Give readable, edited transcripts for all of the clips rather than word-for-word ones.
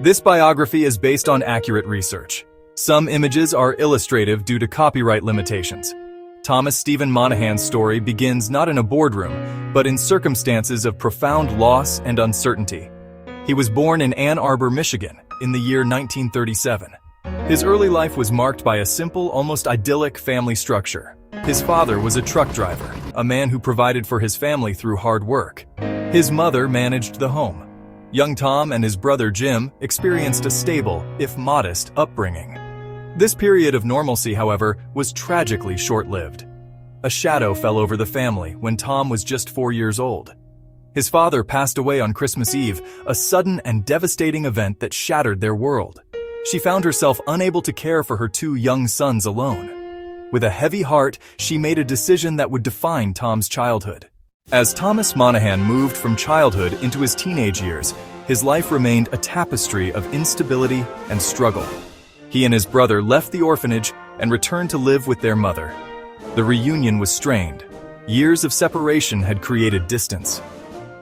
This biography is based on accurate research. Some images are illustrative due to copyright limitations. Thomas Stephen Monaghan's story begins not in a boardroom, but in circumstances of profound loss and uncertainty. He was born in Ann Arbor, Michigan, in the year 1937. His early life was marked by a simple, almost idyllic family structure. His father was a truck driver, a man who provided for his family through hard work. His mother managed the home. Young Tom and his brother Jim experienced a stable, if modest, upbringing. This period of normalcy, however, was tragically short-lived. A shadow fell over the family when Tom was just 4 years old. His father passed away on Christmas Eve, a sudden and devastating event that shattered their world. She found herself unable to care for her 2 young sons alone. With a heavy heart, she made a decision that would define Tom's childhood. As Thomas Monaghan moved from childhood into his teenage years, his life remained a tapestry of instability and struggle. He and his brother left the orphanage and returned to live with their mother. The reunion was strained. Years of separation had created distance.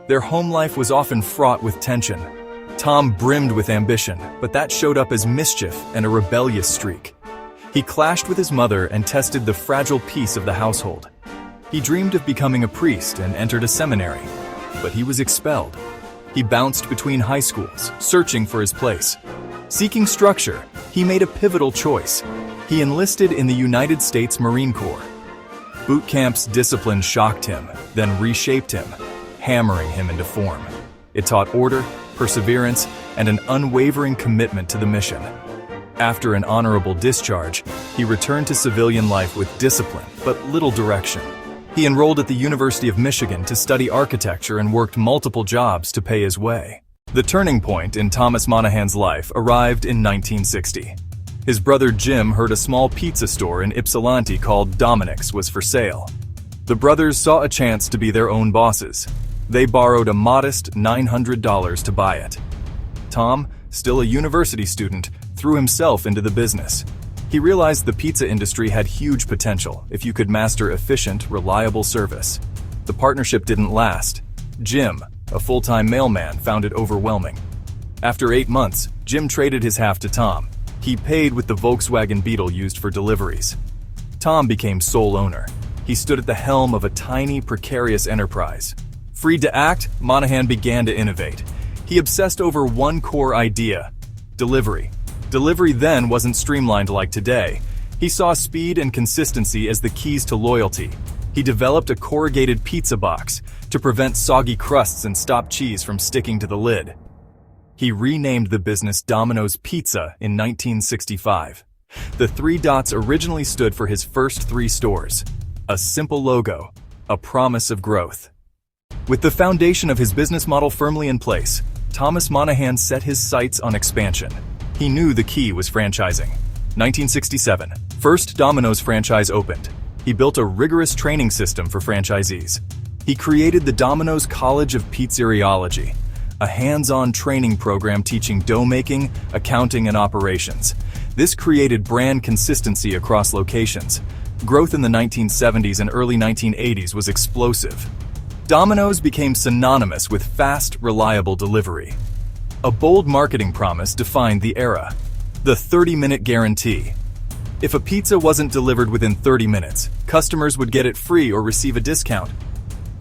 Their home life was often fraught with tension. Tom brimmed with ambition, but that showed up as mischief and a rebellious streak. He clashed with his mother and tested the fragile peace of the household. He dreamed of becoming a priest and entered a seminary, but he was expelled. He bounced between high schools, searching for his place. Seeking structure, he made a pivotal choice. He enlisted in the United States Marine Corps. Boot camp's discipline shocked him, then reshaped him, hammering him into form. It taught order, perseverance, and an unwavering commitment to the mission. After an honorable discharge, he returned to civilian life with discipline, but little direction. He enrolled at the University of Michigan to study architecture and worked multiple jobs to pay his way. The turning point in Thomas Monaghan's life arrived in 1960. His brother Jim heard a small pizza store in Ypsilanti called Domino's was for sale. The brothers saw a chance to be their own bosses. They borrowed a modest $900 to buy it. Tom, still a university student, threw himself into the business. He realized the pizza industry had huge potential if you could master efficient, reliable service. The partnership didn't last. Jim, a full-time mailman, found it overwhelming. After 8 months, Jim traded his half to Tom. He paid with the Volkswagen Beetle used for deliveries. Tom became sole owner. He stood at the helm of a tiny, precarious enterprise. Freed to act, Monaghan began to innovate. He obsessed over one core idea: delivery. Delivery then wasn't streamlined like today. He saw speed and consistency as the keys to loyalty. He developed a corrugated pizza box to prevent soggy crusts and stop cheese from sticking to the lid. He renamed the business Domino's Pizza in 1965. The 3 dots originally stood for his first 3 stores. A simple logo, a promise of growth. With the foundation of his business model firmly in place, Thomas Monaghan set his sights on expansion. He knew the key was franchising. 1967, first Domino's franchise opened. He built a rigorous training system for franchisees. He created the Domino's College of Pizzeriology, a hands-on training program teaching dough making, accounting, and operations. This created brand consistency across locations. Growth in the 1970s and early 1980s was explosive. Domino's became synonymous with fast, reliable delivery. A bold marketing promise defined the era: the 30-minute guarantee. If a pizza wasn't delivered within 30 minutes, customers would get it free or receive a discount.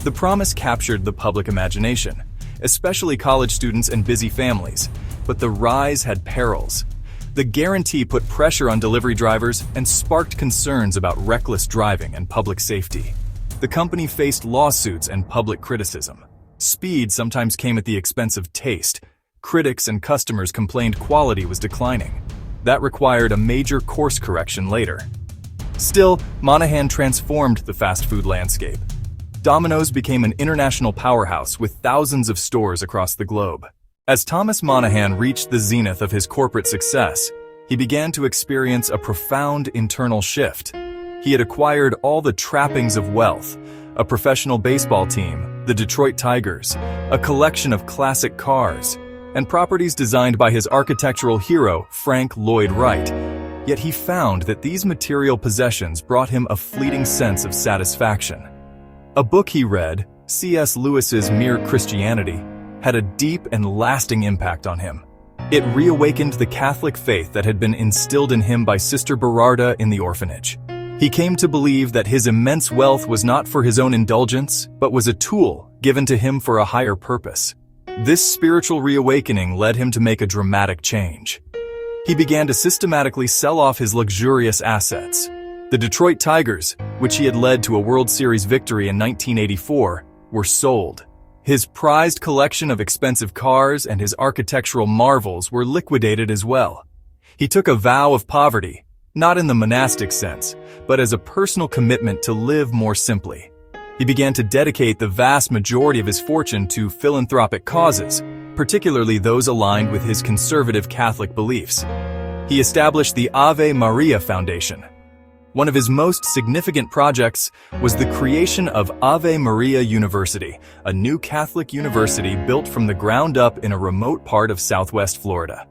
The promise captured the public imagination, especially college students and busy families, but the rise had perils. The guarantee put pressure on delivery drivers and sparked concerns about reckless driving and public safety. The company faced lawsuits and public criticism. Speed sometimes came at the expense of taste. Critics and customers complained quality was declining. That required a major course correction later. Still, Monaghan transformed the fast food landscape. Domino's became an international powerhouse with thousands of stores across the globe. As Thomas Monaghan reached the zenith of his corporate success, he began to experience a profound internal shift. He had acquired all the trappings of wealth: a professional baseball team, the Detroit Tigers, a collection of classic cars, and properties designed by his architectural hero, Frank Lloyd Wright. Yet he found that these material possessions brought him a fleeting sense of satisfaction. A book he read, C.S. Lewis's Mere Christianity, had a deep and lasting impact on him. It reawakened the Catholic faith that had been instilled in him by Sister Berarda in the orphanage. He came to believe that his immense wealth was not for his own indulgence, but was a tool given to him for a higher purpose. This spiritual reawakening led him to make a dramatic change. He began to systematically sell off his luxurious assets. The Detroit Tigers, which he had led to a World Series victory in 1984, were sold. His prized collection of expensive cars and his architectural marvels were liquidated as well. He took a vow of poverty, not in the monastic sense, but as a personal commitment to live more simply. He began to dedicate the vast majority of his fortune to philanthropic causes, particularly those aligned with his conservative Catholic beliefs. He established the Ave Maria Foundation. One of his most significant projects was the creation of Ave Maria University, a new Catholic university built from the ground up in a remote part of Southwest Florida.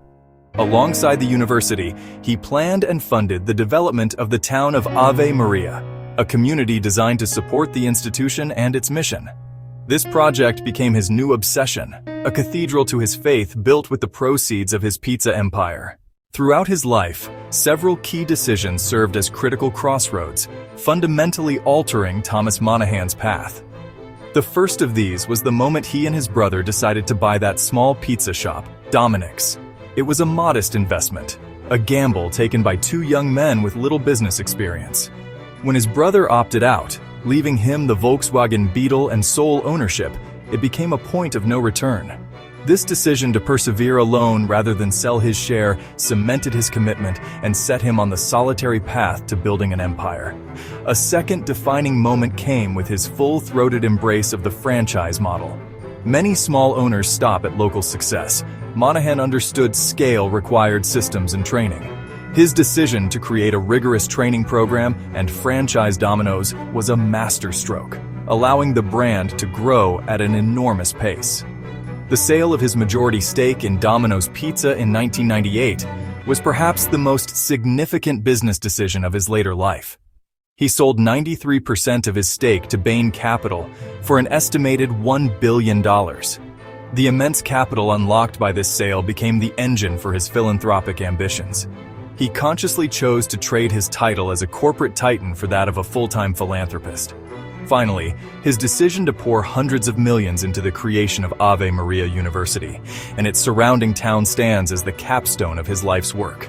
Alongside the university, he planned and funded the development of the town of Ave Maria, a community designed to support the institution and its mission. This project became his new obsession, a cathedral to his faith built with the proceeds of his pizza empire. Throughout his life, several key decisions served as critical crossroads, fundamentally altering Thomas Monaghan's path. The first of these was the moment he and his brother decided to buy that small pizza shop, Domino's. It was a modest investment, a gamble taken by two young men with little business experience. When his brother opted out, leaving him the Volkswagen Beetle and sole ownership, it became a point of no return. This decision to persevere alone rather than sell his share cemented his commitment and set him on the solitary path to building an empire. A second defining moment came with his full-throated embrace of the franchise model. Many small owners stop at local success. Monaghan understood scale required systems and training. His decision to create a rigorous training program and franchise Domino's was a masterstroke, allowing the brand to grow at an enormous pace. The sale of his majority stake in Domino's Pizza in 1998 was perhaps the most significant business decision of his later life. He sold 93% of his stake to Bain Capital for an estimated $1 billion. The immense capital unlocked by this sale became the engine for his philanthropic ambitions. He consciously chose to trade his title as a corporate titan for that of a full-time philanthropist. Finally, his decision to pour hundreds of millions into the creation of Ave Maria University and its surrounding town stands as the capstone of his life's work.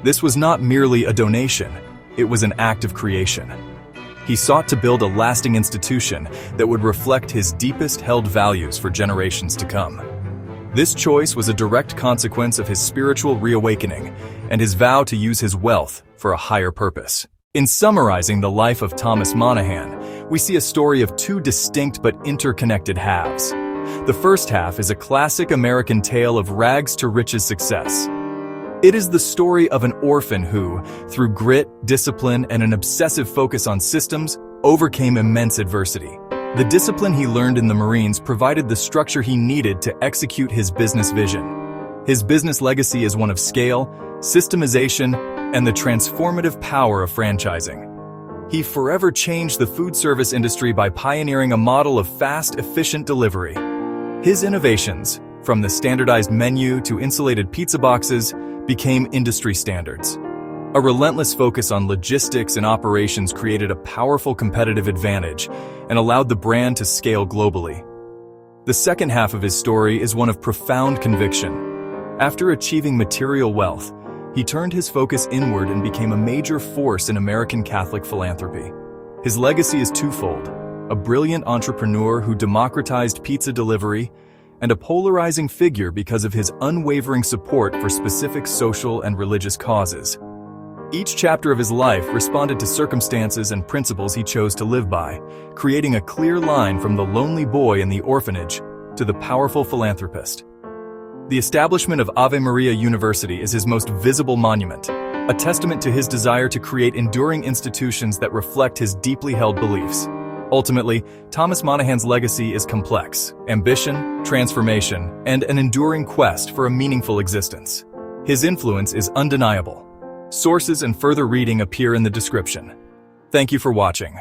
This was not merely a donation, it was an act of creation. He sought to build a lasting institution that would reflect his deepest held values for generations to come. This choice was a direct consequence of his spiritual reawakening and his vow to use his wealth for a higher purpose. In summarizing the life of Thomas Monaghan, we see a story of two distinct but interconnected halves. The first half is a classic American tale of rags to riches success. It is the story of an orphan who, through grit, discipline, and an obsessive focus on systems, overcame immense adversity. The discipline he learned in the Marines provided the structure he needed to execute his business vision. His business legacy is one of scale, systemization, and the transformative power of franchising. He forever changed the food service industry by pioneering a model of fast, efficient delivery. His innovations, from the standardized menu to insulated pizza boxes, became industry standards. A relentless focus on logistics and operations created a powerful competitive advantage and allowed the brand to scale globally. The second half of his story is one of profound conviction. After achieving material wealth, he turned his focus inward and became a major force in American Catholic philanthropy. His legacy is twofold: a brilliant entrepreneur who democratized pizza delivery, and a polarizing figure because of his unwavering support for specific social and religious causes. Each chapter of his life responded to circumstances and principles he chose to live by, creating a clear line from the lonely boy in the orphanage to the powerful philanthropist. The establishment of Ave Maria University is his most visible monument, a testament to his desire to create enduring institutions that reflect his deeply held beliefs. Ultimately, Thomas Monaghan's legacy is complex: ambition, transformation, and an enduring quest for a meaningful existence. His influence is undeniable. Sources and further reading appear in the description. Thank you for watching.